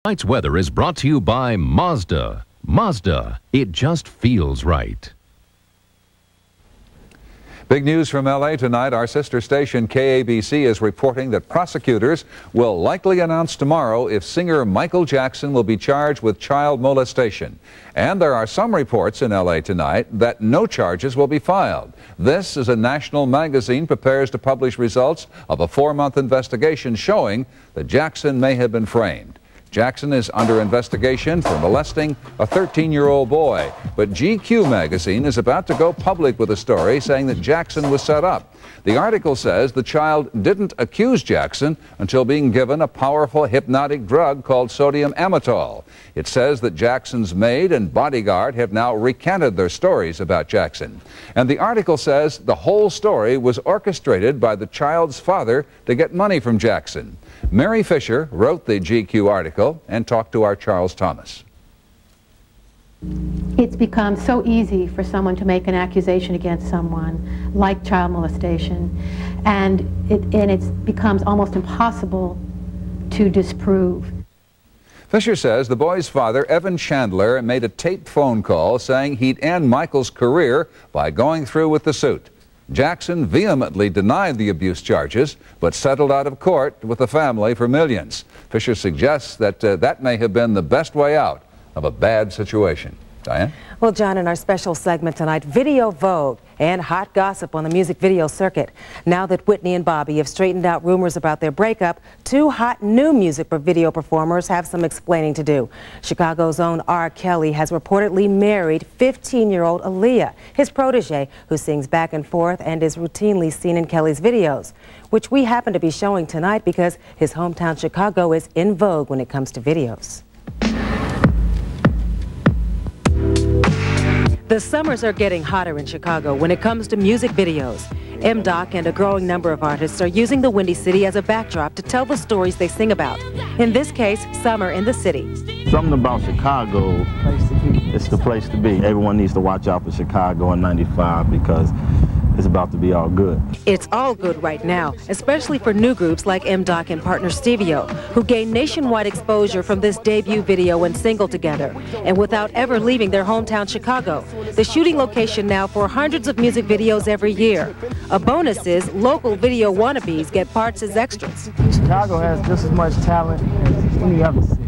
Tonight's weather is brought to you by Mazda. Mazda, it just feels right. Big news from L.A. tonight. Our sister station KABC is reporting that prosecutors will likely announce tomorrow if singer Michael Jackson will be charged with child molestation. And there are some reports in L.A. tonight that no charges will be filed. This is a national magazine prepares to publish results of a 4-month investigation showing that Jackson may have been framed. Jackson is under investigation for molesting a 13-year-old boy, but GQ magazine is about to go public with a story saying that Jackson was set up. The article says the child didn't accuse Jackson until being given a powerful hypnotic drug called sodium amytal. It says that Jackson's maid and bodyguard have now recanted their stories about Jackson. And the article says the whole story was orchestrated by the child's father to get money from Jackson. Mary Fisher wrote the GQ article and talked to our Charles Thomas. It's become so easy for someone to make an accusation against someone, like child molestation, and it becomes almost impossible to disprove. Fisher says the boy's father, Evan Chandler, made a taped phone call saying he'd end Michael's career by going through with the suit. Jackson vehemently denied the abuse charges, but settled out of court with the family for millions. Fisher suggests that that may have been the best way out of a bad situation. Diane? Well, John, in our special segment tonight, Video Vogue and hot gossip on the music video circuit. Now that Whitney and Bobby have straightened out rumors about their breakup, 2 hot new music video performers have some explaining to do. Chicago's own R. Kelly has reportedly married 15-year-old Aaliyah, his protege, who sings back and forth and is routinely seen in Kelly's videos, which we happen to be showing tonight because his hometown Chicago is in vogue when it comes to videos. The summers are getting hotter in Chicago when it comes to music videos. M-Doc and a growing number of artists are using the Windy City as a backdrop to tell the stories they sing about. In this case, summer in the city. Something about Chicago, it's the place to be. Everyone needs to watch out for Chicago in '95 because it's about to be all good. It's all good right now, especially for new groups like M-Doc and partner Stevio, who gained nationwide exposure from this debut video and single together, and without ever leaving their hometown Chicago, the shooting location now for hundreds of music videos every year. A bonus is local video wannabes get parts as extras. Chicago has just as much talent as any other city.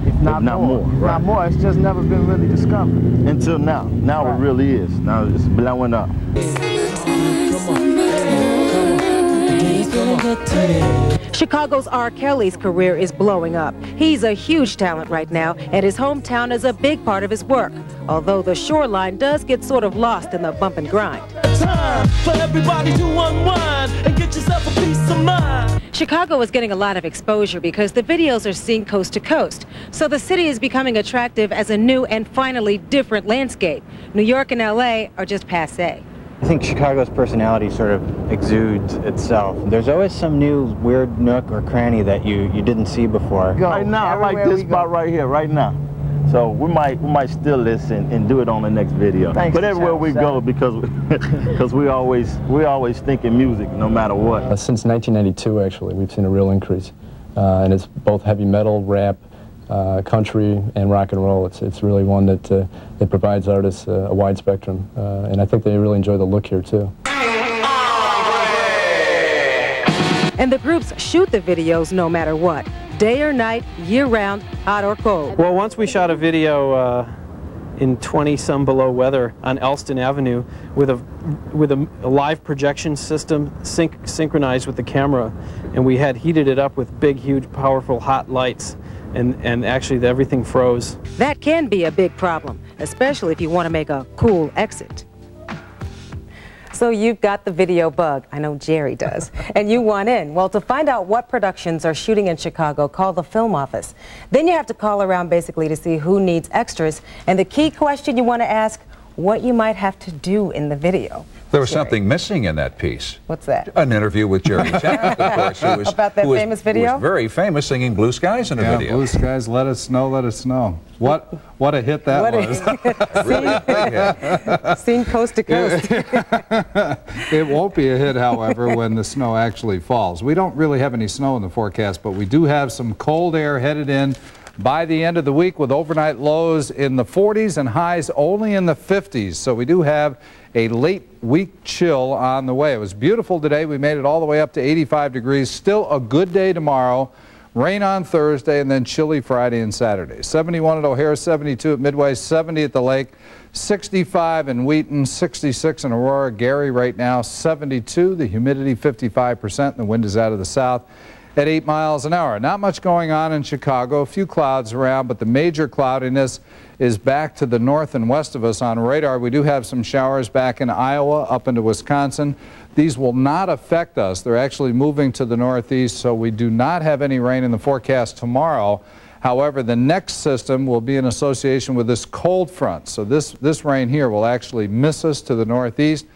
If not more. Right. Not more. It's just never been really discovered. Until now. Now right. It really is. Now it's blowing up. Chicago's R. Kelly's career is blowing up. He's a huge talent right now, and his hometown is a big part of his work, although the shoreline does get sort of lost in the bump and grind. Time for everybody to unwind and get yourself a peace of mind. Chicago is getting a lot of exposure because the videos are seen coast to coast, so the city is becoming attractive as a new and finally different landscape. New York and LA are just passé. I think Chicago's personality sort of exudes itself. There's always some new weird nook or cranny that you didn't see before. Right now, I like this spot right here, right now. So we might steal this and do it on the next video. Thanks, but everywhere we go, because we always think in music no matter what. Since 1992, actually, we've seen a real increase, and it's both heavy metal, rap, country, and rock and roll. It's really one that it provides artists a wide spectrum, and I think they really enjoy the look here too. And the groups shoot the videos no matter what, day or night, year-round, hot or cold. Well, once we shot a video in 20-some below weather on Elston Avenue with a live projection system synchronized with the camera, and we had heated it up with big, huge, powerful, hot lights. And actually everything froze. That can be a big problem, especially if you want to make a cool exit. So you've got the video bug. I know Jerry does. And you want in. Well, to find out what productions are shooting in Chicago, call the film office. Then you have to call around basically to see who needs extras. And the key question you want to ask, what you might have to do in the video. There was something missing in that piece. What's that? An interview with Jerry Taft, of course, about that famous video? Who was very famous singing Blue Skies in a video. Blue Skies, Let It Snow, Let It Snow. What a hit that was. Really big hit. Seen coast to coast. It won't be a hit, however, when the snow actually falls. We don't really have any snow in the forecast, but we do have some cold air headed in by the end of the week, with overnight lows in the 40s and highs only in the 50s. So we do have a late week chill on the way. It was beautiful today. We made it all the way up to 85 degrees. Still a good day tomorrow. Rain on Thursday, and then chilly Friday and Saturday. 71 at O'Hare, 72 at Midway, 70 at the Lake, 65 in Wheaton, 66 in Aurora. Gary right now 72. The humidity 55%. And the wind is out of the south at 8 miles an hour. Not much going on in Chicago. A few clouds around, but the major cloudiness is back to the north and west of us on radar. We do have some showers back in Iowa, up into Wisconsin. These will not affect us. They're actually moving to the northeast, so we do not have any rain in the forecast tomorrow. However, the next system will be in association with this cold front. So this rain here will actually miss us to the northeast.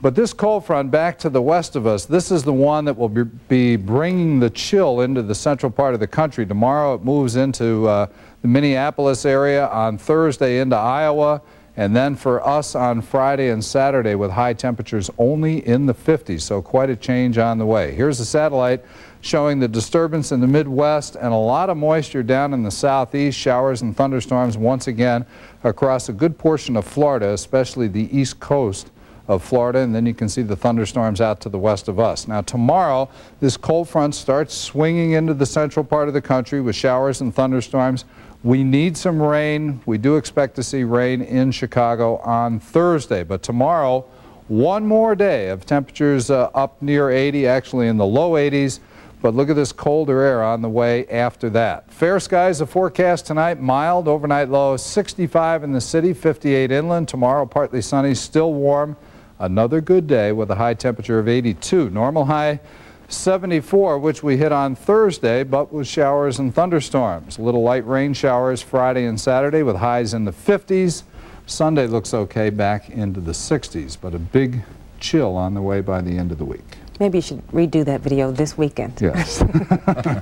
But this cold front back to the west of us, this is the one that will be bringing the chill into the central part of the country. Tomorrow it moves into the Minneapolis area, on Thursday into Iowa, and then for us on Friday and Saturday with high temperatures only in the 50s. So quite a change on the way. Here's a satellite showing the disturbance in the Midwest and a lot of moisture down in the southeast. Showers and thunderstorms once again across a good portion of Florida, especially the east coast of Florida, and then you can see the thunderstorms out to the west of us. Now tomorrow, this cold front starts swinging into the central part of the country with showers and thunderstorms. We need some rain. We do expect to see rain in Chicago on Thursday, but tomorrow, one more day of temperatures up near 80, actually in the low 80s. But look at this colder air on the way after that. Fair skies, the forecast tonight, mild, overnight low, 65 in the city, 58 inland. Tomorrow, partly sunny, still warm. Another good day with a high temperature of 82. Normal high 74, which we hit on Thursday, but with showers and thunderstorms. Little light rain showers Friday and Saturday with highs in the 50s. Sunday looks okay, back into the 60s, but a big chill on the way by the end of the week. Maybe you should redo that video this weekend. Yes.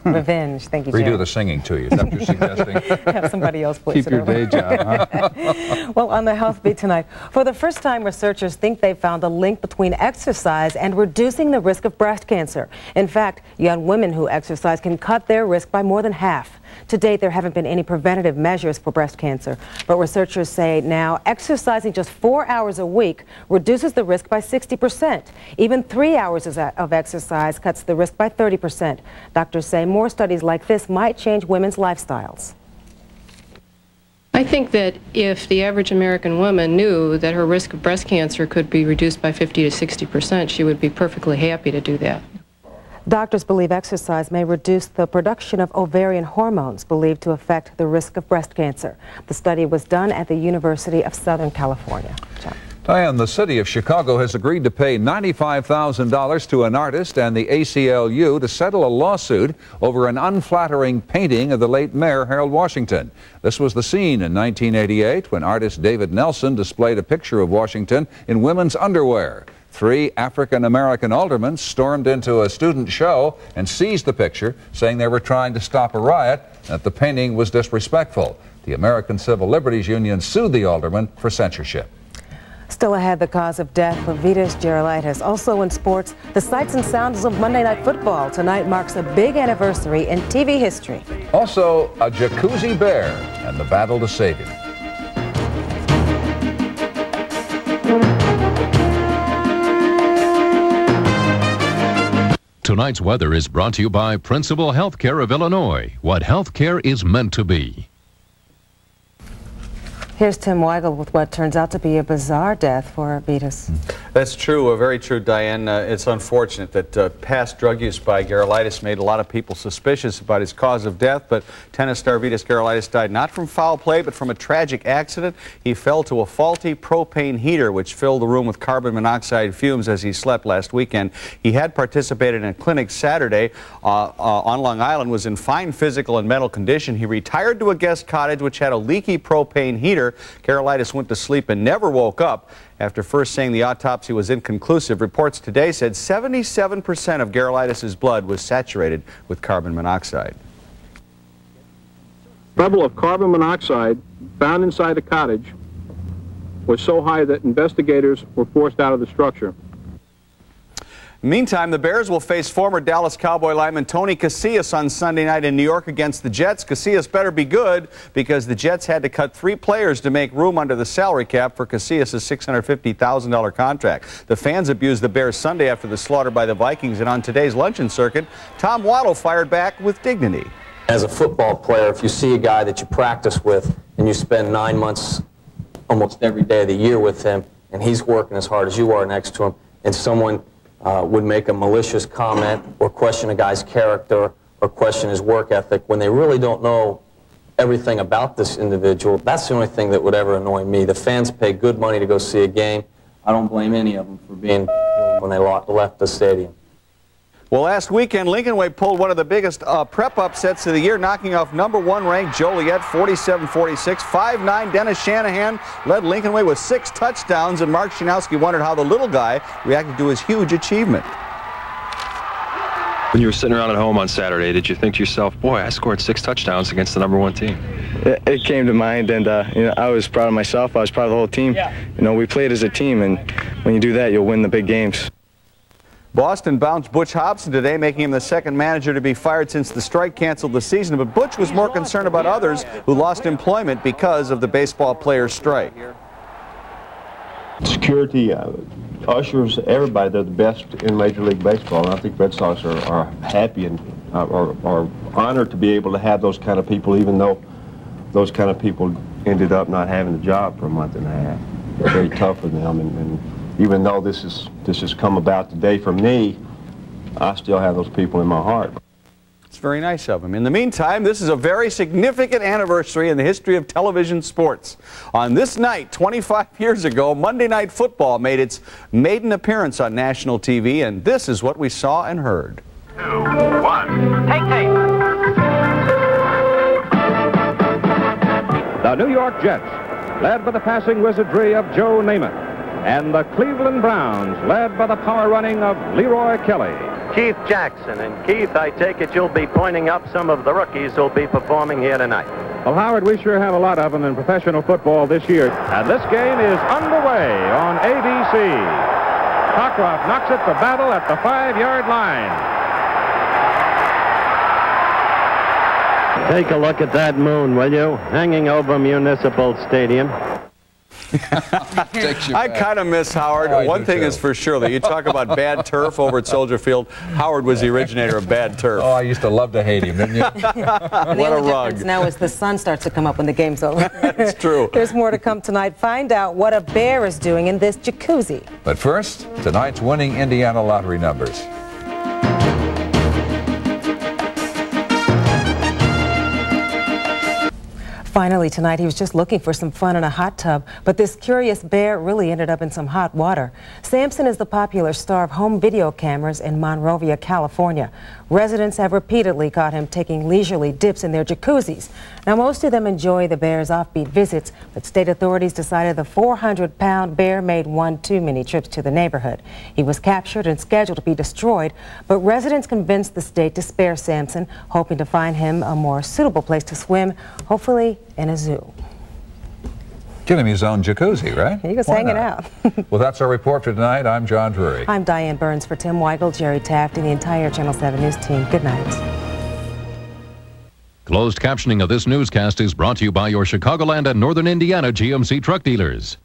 Revenge. Thank you, Jim. Redo the singing to you. Is that what you're suggesting? Have somebody else play. Keep your day job, huh? Well, on the Health Beat tonight, for the first time, researchers think they've found a link between exercise and reducing the risk of breast cancer. In fact, young women who exercise can cut their risk by more than half. To date, there haven't been any preventative measures for breast cancer, but researchers say now exercising just 4 hours a week reduces the risk by 60%. Even 3 hours of exercise cuts the risk by 30%. Doctors say more studies like this might change women's lifestyles. I think that if the average American woman knew that her risk of breast cancer could be reduced by 50 to 60%, she would be perfectly happy to do that. Doctors believe exercise may reduce the production of ovarian hormones believed to affect the risk of breast cancer. The study was done at the University of Southern California. John. Diane, the city of Chicago has agreed to pay $95,000 to an artist and the ACLU to settle a lawsuit over an unflattering painting of the late Mayor Harold Washington. This was the scene in 1988 when artist David Nelson displayed a picture of Washington in women's underwear. 3 African-American aldermen stormed into a student show and seized the picture, saying they were trying to stop a riot and that the painting was disrespectful. The American Civil Liberties Union sued the aldermen for censorship. Still ahead, the cause of death for Vitas Gerulaitis. Also in sports, the sights and sounds of Monday Night Football. Tonight marks a big anniversary in TV history. Also, a jacuzzi bear and the battle to save him. Tonight's weather is brought to you by Principal Healthcare of Illinois, what healthcare is meant to be. Here's Tim Weigel with what turns out to be a bizarre death for Vitas. That's true, very true, Diane. It's unfortunate that past drug use by Gerulaitis made a lot of people suspicious about his cause of death, but tennis star Vitas Gerulaitis died not from foul play, but from a tragic accident. He fell to a faulty propane heater, which filled the room with carbon monoxide fumes as he slept last weekend. He had participated in a clinic Saturday on Long Island, was in fine physical and mental condition. He retired to a guest cottage, which had a leaky propane heater. Gerulaitis went to sleep and never woke up. After first saying the autopsy was inconclusive, reports today said 77% of Gerulaitis' blood was saturated with carbon monoxide. The level of carbon monoxide found inside the cottage was so high that investigators were forced out of the structure. Meantime, the Bears will face former Dallas Cowboy lineman Tony Casillas on Sunday night in New York against the Jets. Casillas better be good because the Jets had to cut 3 players to make room under the salary cap for Casillas' $650,000 contract. The fans abused the Bears Sunday after the slaughter by the Vikings, and on today's luncheon circuit, Tom Waddle fired back with dignity. As a football player, if you see a guy that you practice with and you spend 9 months almost every day of the year with him, and he's working as hard as you are next to him, and someone would make a malicious comment or question a guy's character or question his work ethic when they really don't know everything about this individual, that's the only thing that would ever annoy me. The fans pay good money to go see a game. I don't blame any of them for being when they left the stadium. Well, last weekend, Lincoln Way pulled one of the biggest prep upsets of the year, knocking off #1 ranked Joliet 47-46. 5'9" Dennis Shanahan led Lincoln Way with 6 touchdowns, and Mark Shanowski wondered how the little guy reacted to his huge achievement. When you were sitting around at home on Saturday, did you think to yourself, boy, I scored 6 touchdowns against the #1 team? It came to mind, and you know, I was proud of myself. I was proud of the whole team. Yeah. You know, we played as a team, and when you do that, you'll win the big games. Boston bounced Butch Hobson today, making him the 2nd manager to be fired since the strike canceled the season. But Butch was more concerned about others who lost employment because of the baseball players' strike. Security, ushers, everybody, they're the best in Major League Baseball. And I think Red Sox are happy and are honored to be able to have those kind of people, even though those kind of people ended up not having a job for a month and a half. It's very tough for them, and even though this has come about today for me, I still have those people in my heart. It's very nice of him. In the meantime, this is a very significant anniversary in the history of television sports. On this night, 25 years ago, Monday Night Football made its maiden appearance on national TV, and this is what we saw and heard. 2, 1. Take tape. The New York Jets, led by the passing wizardry of Joe Namath, and the Cleveland Browns, led by the power running of Leroy Kelly. Keith Jackson. And Keith, I take it you'll be pointing up some of the rookies who'll be performing here tonight. Well, Howard, we sure have a lot of them in professional football this year. And this game is underway on ABC. Cockcroft knocks it to battle at the 5-yard line. Take a look at that moon, will you? Hanging over Municipal Stadium. I kind of miss Howard. One thing is for sure, that you talk about bad turf over at Soldier Field. Howard was the originator of bad turf. Oh, I used to love to hate him, didn't you? What a rug. Now is the sun starts to come up when the game's over. That's true. There's more to come tonight. Find out what a bear is doing in this jacuzzi. But first, tonight's winning Indiana lottery numbers. Finally tonight, he was just looking for some fun in a hot tub, but this curious bear really ended up in some hot water. Samson is the popular star of home video cameras in Monrovia, California. Residents have repeatedly caught him taking leisurely dips in their jacuzzis. Now, most of them enjoy the bear's offbeat visits, but state authorities decided the 400-pound bear made one too many trips to the neighborhood. He was captured and scheduled to be destroyed, but residents convinced the state to spare Samson, hoping to find him a more suitable place to swim, hopefully in a zoo. Get him his own jacuzzi, right? He was hanging out. Well, that's our report for tonight. I'm John Drury. I'm Diane Burns for Tim Weigel, Jerry Taft, and the entire Channel 7 News team. Good night. Closed captioning of this newscast is brought to you by your Chicagoland and Northern Indiana GMC truck dealers.